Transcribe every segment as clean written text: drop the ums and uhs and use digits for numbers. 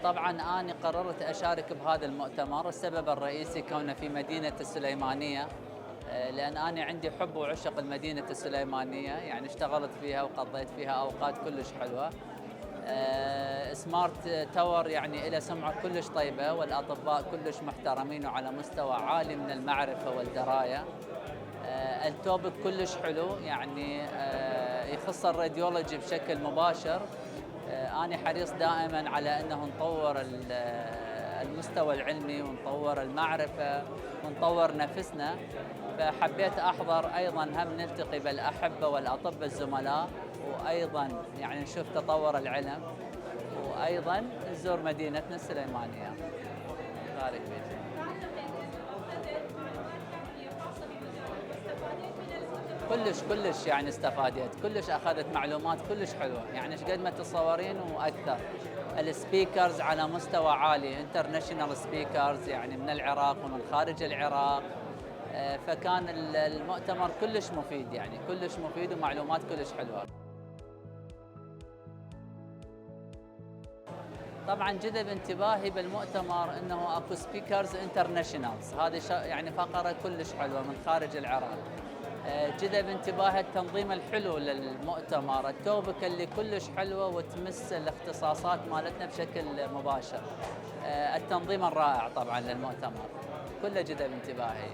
طبعا أنا قررت أشارك بهذا المؤتمر. السبب الرئيسي كونه في مدينة السليمانية، لأن أنا عندي حب وعشق المدينة السليمانية، يعني اشتغلت فيها وقضيت فيها أوقات كلش حلوة. سمارت تاور يعني إلى سمعة كلش طيبة، والأطباء كلش محترمين وعلى مستوى عالي من المعرفة والدراية. التوبك كلش حلو، يعني يخص الراديولوجي بشكل مباشر. أنا حريص دائما على أنه نطور المستوى العلمي ونطور المعرفة ونطور نفسنا، فحبيت أحضر أيضا، هم نلتقي بالأحبة والأطباء الزملاء، وأيضا يعني نشوف تطور العلم، وأيضا نزور مدينتنا السليمانية. بارك فيك. كلش يعني استفادت، كلش اخذت معلومات كلش حلوه، يعني ايش قد ما تتصورين واكثر. السبيكرز على مستوى عالي، انترناشونال سبيكرز، يعني من العراق ومن خارج العراق. فكان المؤتمر كلش مفيد، يعني كلش مفيد ومعلومات كلش حلوه. طبعا جذب انتباهي بالمؤتمر انه اكو سبيكرز انترناشونالز، هذه يعني فقره كلش حلوه من خارج العراق. جذب انتباهي التنظيم الحلو للمؤتمر، التوبك اللي كلش حلوه وتمس الاختصاصات مالتنا بشكل مباشر. التنظيم الرائع طبعا للمؤتمر كله جذب انتباهي.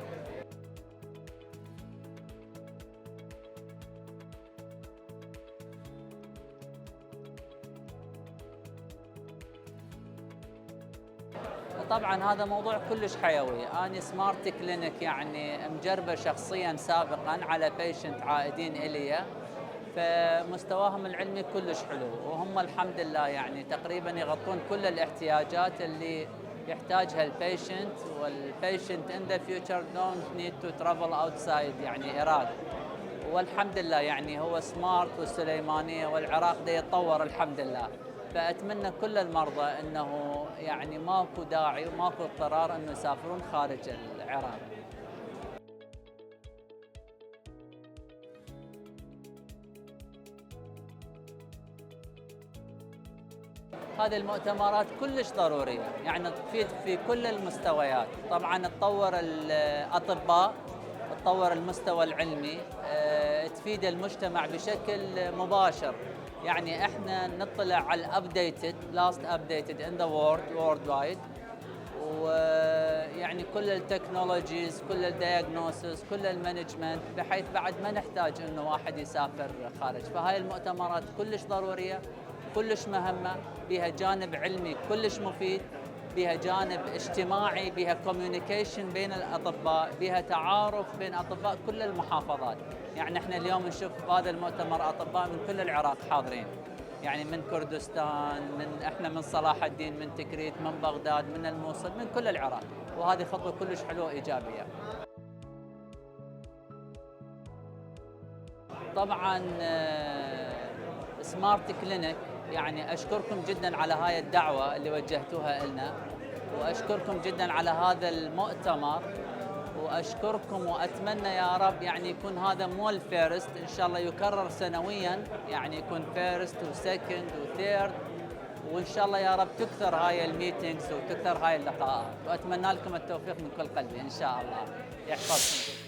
طبعا هذا موضوع كلش حيوي. أنا سمارت كلينك يعني مجربه شخصيا سابقا على بيشنت عائدين إلي، فمستواهم العلمي كلش حلو، وهم الحمد لله يعني تقريبا يغطون كل الاحتياجات اللي يحتاجها البيشنت، والبيشنت in the future don't need to travel outside يعني إيراد. والحمد لله يعني هو سمارت والسليمانية والعراق دي يتطور الحمد لله. فأتمنى كل المرضى أنه يعني ماكو داعي وماكو اضطرار أنه يسافرون خارج العراق. هذه المؤتمرات كلش ضرورية، يعني تفيد في كل المستويات. طبعا تطور الأطباء، تطور المستوى العلمي، تفيد المجتمع بشكل مباشر. يعني احنا نطلع على الابديتد لاست ابديتد ان ذا وورلد وايد، ويعني كل التكنولوجيز، كل الدياجنوسيس، كل المانجمنت، بحيث بعد ما نحتاج انه واحد يسافر خارج. فهاي المؤتمرات كلش ضروريه، كلش مهمه، بها جانب علمي كلش مفيد، بها جانب اجتماعي، بها كوميونيكيشن بين الاطباء، بها تعارف بين اطباء كل المحافظات. يعني احنا اليوم نشوف بهذا المؤتمر اطباء من كل العراق حاضرين، يعني من كردستان، احنا من صلاح الدين، من تكريت، من بغداد، من الموصل، من كل العراق، وهذه خطوه كلش حلوه وايجابيه. طبعا سمارت كلينك يعني اشكركم جدا على هاي الدعوه اللي وجهتوها لنا، واشكركم جدا على هذا المؤتمر، واشكركم واتمنى يا رب يعني يكون هذا مو الفيرست، ان شاء الله يكرر سنويا، يعني يكون فيرست وسكند وثيرد، وان شاء الله يا رب تكثر هاي الميتينجز وتكثر هاي اللقاءات، واتمنى لكم التوفيق من كل قلبي ان شاء الله. يحفظكم.